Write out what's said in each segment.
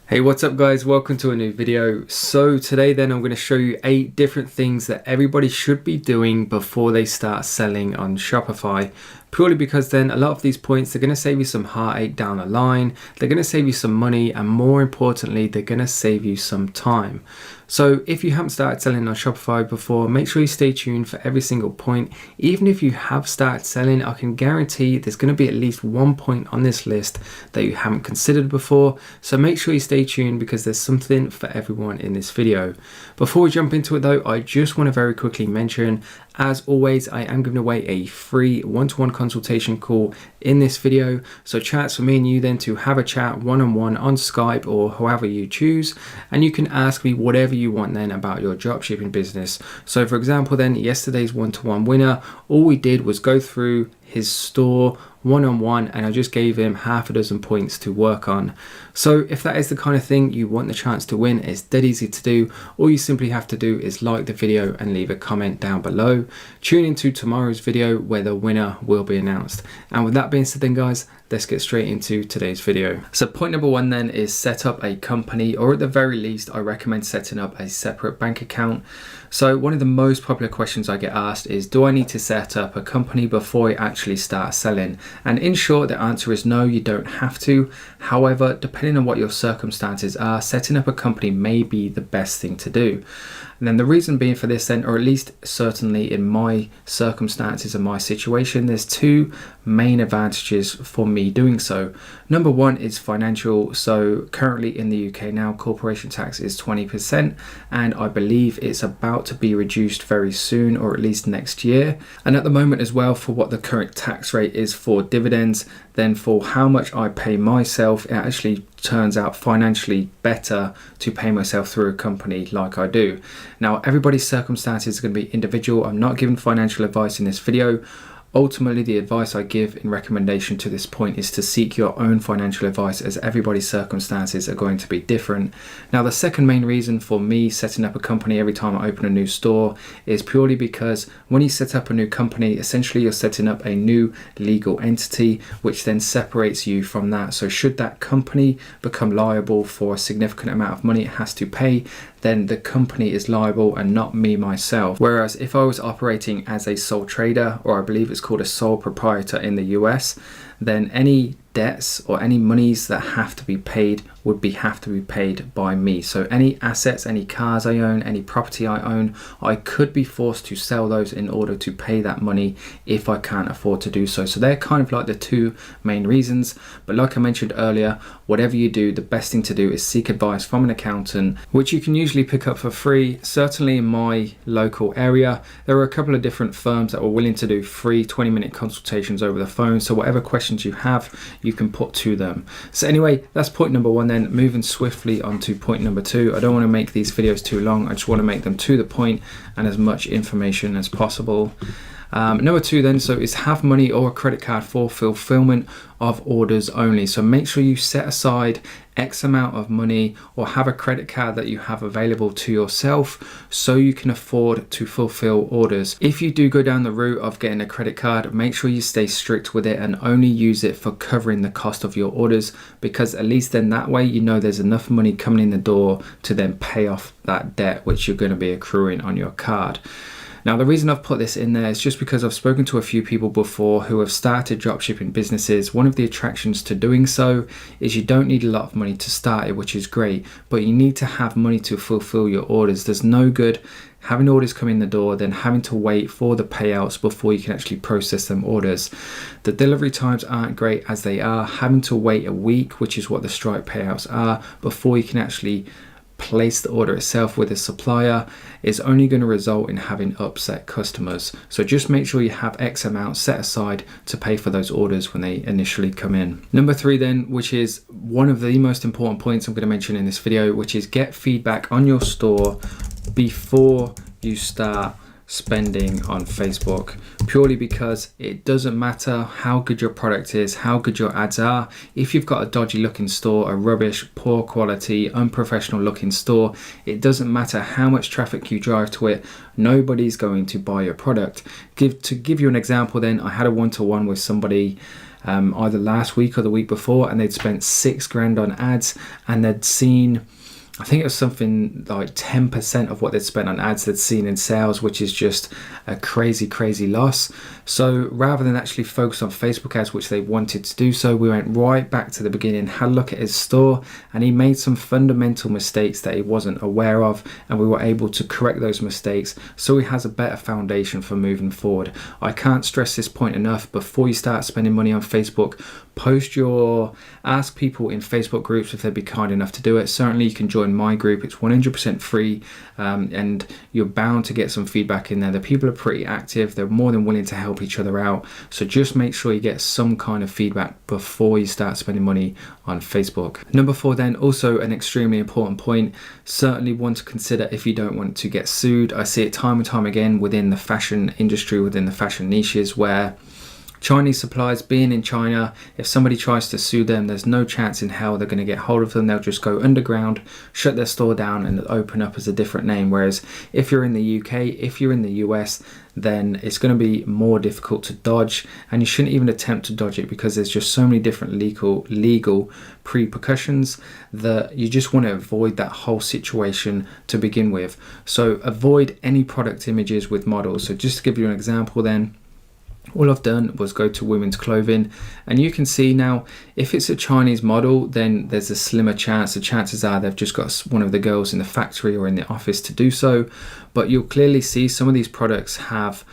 Hey, what's up guys? Welcome to a new video. So today then I'm going to show you 8 different things that everybody should be doing before they start selling on Shopify. Purely because then a lot of these points, they're going to save you some heartache down the line, they're going to save you some money, and more importantly, they're going to save you some time. So if you haven't started selling on Shopify before, make sure you stay tuned for every single point. Even if you have started selling, I can guarantee there's going to be at least one point on this list that you haven't considered before. So make sure you stay tuned because there's something for everyone in this video. Before we jump into it though, I just want to very quickly mention, as always, I am giving away a free one-to-one consultation call in this video. So chats for me and you then to have a chat one-on-one on Skype or however you choose. And you can ask me whatever you want then about your dropshipping business. So for example then, yesterday's one-to-one winner, all we did was go through his store one-on-one and I just gave him half a dozen points to work on. So if that is the kind of thing you want the chance to win, it's dead easy to do. All you simply have to do is like the video and leave a comment down below. Tune into tomorrow's video where the winner will be announced. And with that being said then guys, let's get straight into today's video. So point number 1 then is set up a company, or at the very least I recommend setting up a separate bank account. So one of the most popular questions I get asked is, do I need to set up a company before I actually start selling? And in short, the answer is no, you don't have to. However, depending on what your circumstances are, setting up a company may be the best thing to do. And then the reason being for this then, or at least certainly in my circumstances and my situation, there's 2 main advantages for me doing so. Number 1 is financial. So currently in the UK now, corporation tax is 20%, and I believe it's about to be reduced very soon, or at least next year. And at the moment as well, for what the current tax rate is for dividends, then for how much I pay myself, it actually turns out financially better to pay myself through a company like I do. Now, everybody's circumstances are going to be individual. I'm not giving financial advice in this video. Ultimately, the advice I give in recommendation to this point is to seek your own financial advice, as everybody's circumstances are going to be different. Now, the second main reason for me setting up a company every time I open a new store is purely because when you set up a new company, essentially you're setting up a new legal entity, which then separates you from that. So should that company become liable for a significant amount of money it has to pay, then the company is liable and not me myself. Whereas if I was operating as a sole trader, or I believe it's called a sole proprietor in the US, then any debts or any monies that have to be paid would have to be paid by me. So any assets, any cars I own, any property I own, I could be forced to sell those in order to pay that money if I can't afford to do so. So they're kind of like the 2 main reasons. But like I mentioned earlier, whatever you do, the best thing to do is seek advice from an accountant, which you can usually pick up for free. Certainly in my local area, there are a couple of different firms that are willing to do free 20-minute consultations over the phone. So whatever questions you have, you can put to them. So anyway, that's point number 1 then. Moving swiftly on to point number 2. I don't want to make these videos too long. I just want to make them to the point and as much information as possible. Number 2 then, so is have money or a credit card for fulfillment of orders only. So make sure you set aside X amount of money or have a credit card that you have available to yourself so you can afford to fulfill orders. If you do go down the route of getting a credit card, make sure you stay strict with it and only use it for covering the cost of your orders, because at least then that way you know there's enough money coming in the door to then pay off that debt which you're going to be accruing on your card. Now, the reason I've put this in there is just because I've spoken to a few people before who have started dropshipping businesses. One of the attractions to doing so is you don't need a lot of money to start it, which is great, but you need to have money to fulfill your orders. There's no good having orders come in the door, then having to wait for the payouts before you can actually process them orders. The delivery times aren't great as they are. Having to wait a week, which is what the Stripe payouts are, before you can actually place the order itself with a supplier is only going to result in having upset customers. So just make sure you have X amount set aside to pay for those orders when they initially come in. Number 3 then, which is one of the most important points I'm going to mention in this video, which is get feedback on your store before you start spending on Facebook, purely because it doesn't matter how good your product is, how good your ads are. If you've got a dodgy looking store, a rubbish, poor quality, unprofessional looking store, it doesn't matter how much traffic you drive to it, nobody's going to buy your product. To give you an example then, I had a one-to-one with somebody either last week or the week before, and they'd spent $6,000 on ads, and they'd seen, I think it was something like 10% of what they'd spent on ads they'd seen in sales, which is just a crazy loss. So rather than actually focus on Facebook ads, which they wanted to do so, we went right back to the beginning, had a look at his store, and he made some fundamental mistakes that he wasn't aware of, and we were able to correct those mistakes so he has a better foundation for moving forward. I can't stress this point enough. Before you start spending money on Facebook, ask people in Facebook groups if they'd be kind enough to do it. Certainly you can join my group, it's 100% free, and you're bound to get some feedback in there. The people are pretty active, they're more than willing to help each other out, so just make sure you get some kind of feedback before you start spending money on Facebook. Number 4 then, also an extremely important point, certainly one to consider if you don't want to get sued. I see it time and time again within the fashion industry, within the fashion niches, where Chinese suppliers, being in China, if somebody tries to sue them, there's no chance in hell they're going to get hold of them. They'll just go underground, shut their store down, and open up as a different name. Whereas if you're in the UK, if you're in the US, then it's going to be more difficult to dodge, and you shouldn't even attempt to dodge it because there's just so many different legal repercussions that you just want to avoid that whole situation to begin with. So avoid any product images with models. So just to give you an example then, all I've done was go to women's clothing, and you can see now if it's a Chinese model, then there's a slimmer chance. The chances are they've just got one of the girls in the factory or in the office to do so. But you'll clearly see some of these products have,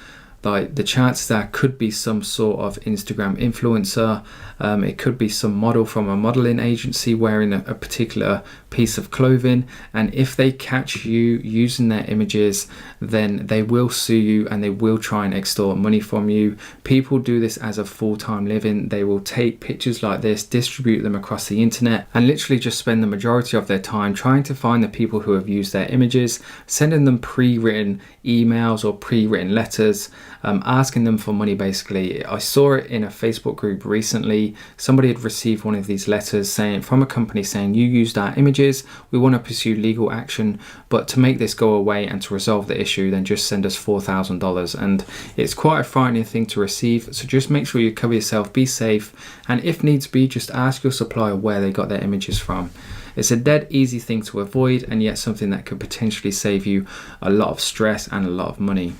like, the chances there could be some sort of Instagram influencer, it could be some model from a modeling agency wearing a particular piece of clothing, and if they catch you using their images, then they will sue you and they will try and extort money from you. People do this as a full-time living. They will take pictures like this, distribute them across the internet, and literally just spend the majority of their time trying to find the people who have used their images, sending them pre-written emails or pre-written letters, asking them for money basically. I saw it in a Facebook group recently. Somebody had received one of these letters saying, from a company saying, you used our images, we want to pursue legal action, but to make this go away and to resolve the issue, then just send us $4,000. And it's quite a frightening thing to receive, so just make sure you cover yourself, be safe, and if needs be, just ask your supplier where they got their images from. It's a dead easy thing to avoid, and yet something that could potentially save you a lot of stress and a lot of money.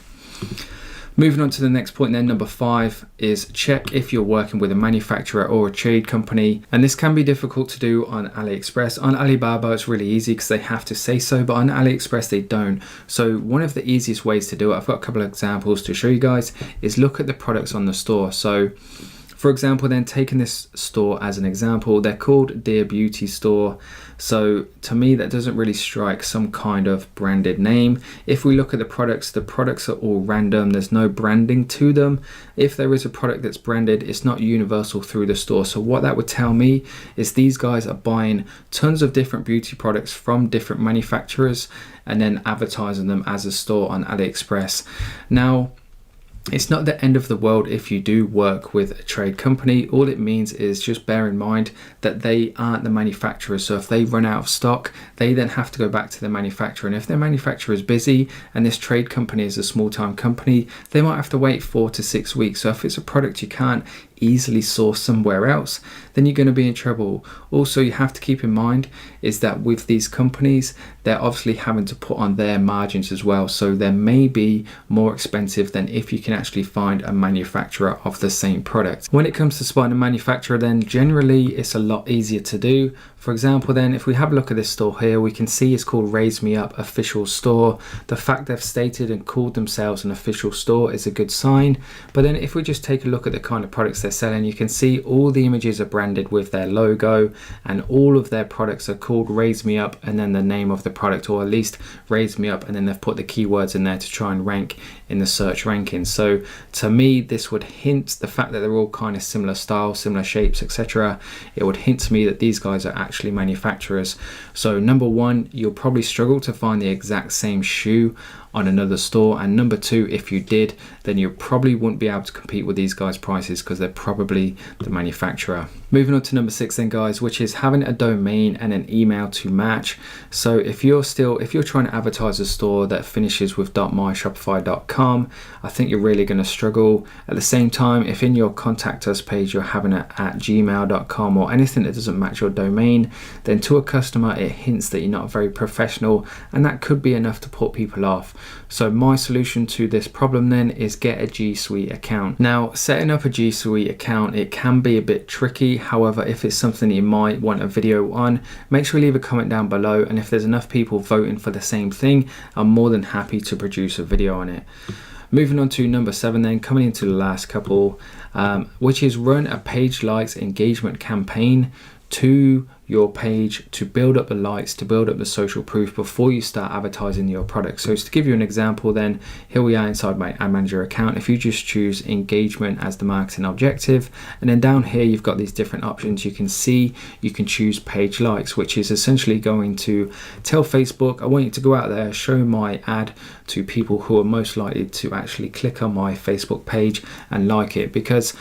Moving on to the next point then, number 5, is check if you're working with a manufacturer or a trade company. And this can be difficult to do on AliExpress. On Alibaba it's really easy because they have to say so, but on AliExpress they don't. So one of the easiest ways to do it, I've got a couple of examples to show you guys, is look at the products on the store. So for example then, taking this store as an example, they're called Dear Beauty Store. So to me that doesn't really strike some kind of branded name. If we look at the products are all random, there's no branding to them. If there is a product that's branded, it's not universal through the store. So what that would tell me is these guys are buying tons of different beauty products from different manufacturers and then advertising them as a store on AliExpress. Now, it's not the end of the world if you do work with a trade company. All it means is just bear in mind that they aren't the manufacturer. So if they run out of stock, they then have to go back to the manufacturer. And if their manufacturer is busy and this trade company is a small-time company, they might have to wait 4 to 6 weeks. So if it's a product you can't easily source somewhere else, then you're going to be in trouble. Also, you have to keep in mind is that with these companies, they're obviously having to put on their margins as well, so they may be more expensive than if you can actually find a manufacturer of the same product. When it comes to spotting a manufacturer, then generally it's a lot easier to do. For example then, if we have a look at this store here, we can see it's called Raise Me Up Official Store. The fact they've stated and called themselves an official store is a good sign. But then if we just take a look at the kind of products they're selling, you can see all the images are branded with their logo, and all of their products are called Raise Me Up and then the name of the product, or at least Raise Me Up, and then they've put the keywords in there to try and rank in the search rankings. So to me, this would hint, the fact that they're all kind of similar styles, similar shapes, etc., it would hint to me that these guys are actually manufacturers. So number 1, you'll probably struggle to find the exact same shoe on another store, and number 2, if you did, then you probably wouldn't be able to compete with these guys' prices because they're probably the manufacturer. Moving on to number 6 then, guys, which is having a domain and an email to match. So if you're trying to advertise a store that finishes with .myshopify.com, I think you're really going to struggle. At the same time, if in your contact us page you're having it at gmail.com or anything that doesn't match your domain, then to a customer it hints that you're not very professional, and that could be enough to put people off. So my solution to this problem then is get a G Suite account. Now, setting up a G Suite account, it can be a bit tricky. However, if it's something you might want a video on, make sure you leave a comment down below, and if there's enough people voting for the same thing, I'm more than happy to produce a video on it. Moving on to number 7 then, coming into the last couple, which is run a page likes engagement campaign to your page to build up the likes, to build up the social proof before you start advertising your product. So to give you an example then, here we are inside my ad manager account. If you just choose engagement as the marketing objective, and then down here you've got these different options, you can see you can choose page likes, which is essentially going to tell Facebook, I want you to go out there, show my ad to people who are most likely to actually click on my Facebook page and like it. Because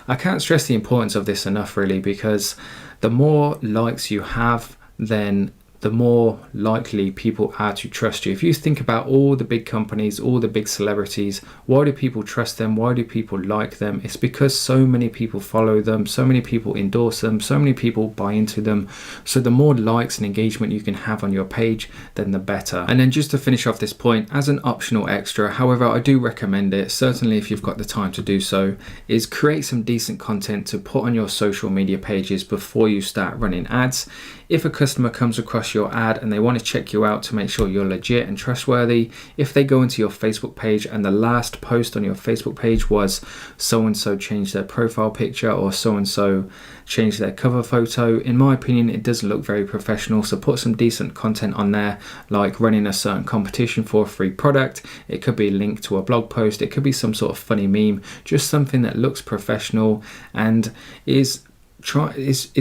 I can't stress the importance of this enough, really, because the more likes you have, then the more likely people are to trust you. If you think about all the big companies, all the big celebrities, why do people trust them? Why do people like them? It's because so many people follow them, so many people endorse them, so many people buy into them. So the more likes and engagement you can have on your page, then the better. And then just to finish off this point, as an optional extra, however, I do recommend it, certainly if you've got the time to do so, is create some decent content to put on your social media pages before you start running ads. If a customer comes across your ad and they want to check you out to make sure you're legit and trustworthy, if they go into your Facebook page and the last post on your Facebook page was so-and-so changed their profile picture or so-and-so changed their cover photo, in my opinion, it doesn't look very professional. So put some decent content on there, like running a certain competition for a free product. It could be linked to a blog post. It could be some sort of funny meme, just something that looks professional and is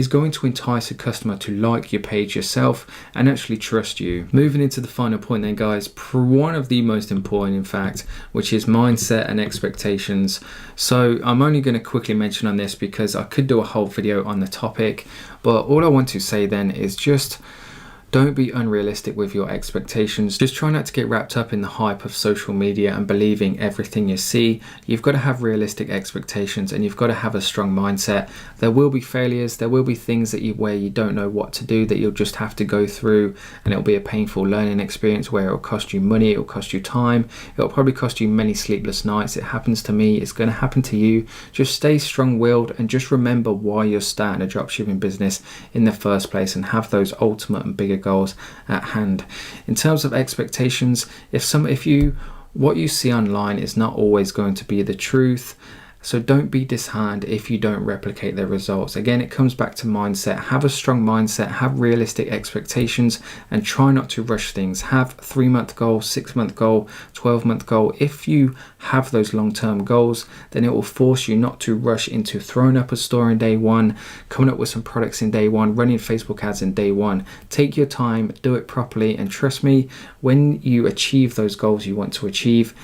going to entice a customer to like your page yourself and actually trust you. Moving into the final point then, guys, one of the most important, in fact, which is mindset and expectations. So I'm only going to quickly mention on this because I could do a whole video on the topic, but all I want to say then is just don't be unrealistic with your expectations. Just try not to get wrapped up in the hype of social media and believing everything you see. You've got to have realistic expectations and you've got to have a strong mindset. There will be failures, there will be things where you don't know what to do, that you'll just have to go through, and it'll be a painful learning experience where it'll cost you money, it'll cost you time, it'll probably cost you many sleepless nights. It happens to me, it's going to happen to you. Just stay strong-willed and just remember why you're starting a dropshipping business in the first place and have those ultimate and bigger goals at hand. In terms of expectations, what you see online is not always going to be the truth. So don't be disheartened if you don't replicate their results. Again, it comes back to mindset. Have a strong mindset, have realistic expectations, and try not to rush things. Have 3-month goal, 6-month goal, 12-month goal. If you have those long-term goals, then it will force you not to rush into throwing up a store in day one, coming up with some products in day one, running Facebook ads in day one. Take your time, do it properly, and trust me, when you achieve those goals you want to achieve,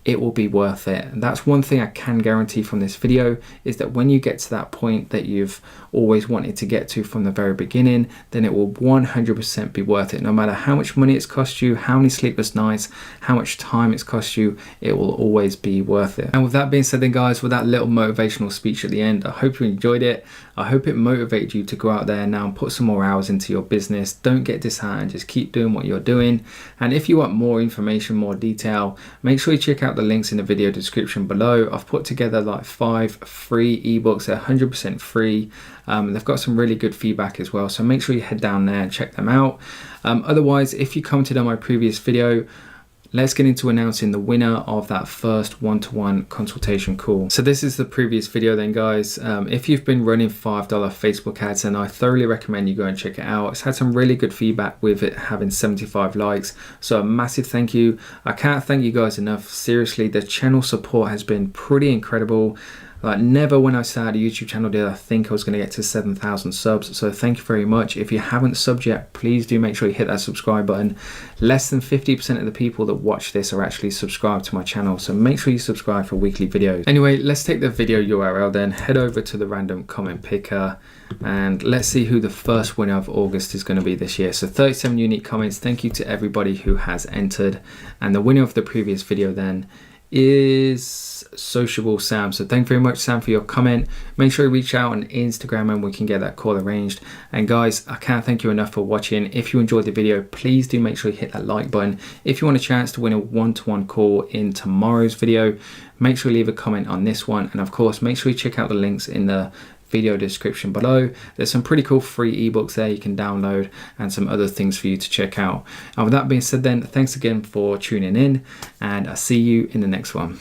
it will be worth it. And that's one thing I can guarantee from this video, is that when you get to that point that you've always wanted to get to from the very beginning, then it will 100% be worth it. No matter how much money it's cost you, how many sleepless nights, how much time it's cost you, it will always be worth it. And with that being said then, guys, with that little motivational speech at the end, I hope you enjoyed it. I hope it motivated you to go out there now and put some more hours into your business. Don't get disheartened, just keep doing what you're doing. And if you want more information, more detail, make sure you check out the links in the video description below. I've put together like 5 free ebooks. They're 100% free. They've got some really good feedback as well, so make sure you head down there and check them out. Otherwise, if you commented on my previous video, let's get into announcing the winner of that first one-to-one consultation call. So this is the previous video then, guys. If you've been running $5 Facebook ads, then I thoroughly recommend you go and check it out. It's had some really good feedback with it having 75 likes. So a massive thank you. I can't thank you guys enough. Seriously, the channel support has been pretty incredible. Like, never when I started a YouTube channel did I think I was going to get to 7,000 subs. So thank you very much. If you haven't subbed yet, please do make sure you hit that subscribe button. Less than 50% of the people that watch this are actually subscribed to my channel, so make sure you subscribe for weekly videos. Anyway, let's take the video URL then, head over to the random comment picker, and let's see who the first winner of August is going to be this year. So 37 unique comments. Thank you to everybody who has entered, and the winner of the previous video then is Sociable Sam. So thank you very much, Sam, for your comment. Make sure you reach out on Instagram and we can get that call arranged. And guys, I can't thank you enough for watching. If you enjoyed the video, please do make sure you hit that like button. If you want a chance to win a one-to-one call in tomorrow's video, make sure you leave a comment on this one, and of course make sure you check out the links in the video description below. There's some pretty cool free ebooks there you can download and some other things for you to check out. And with that being said then, thanks again for tuning in, and I'll see you in the next one.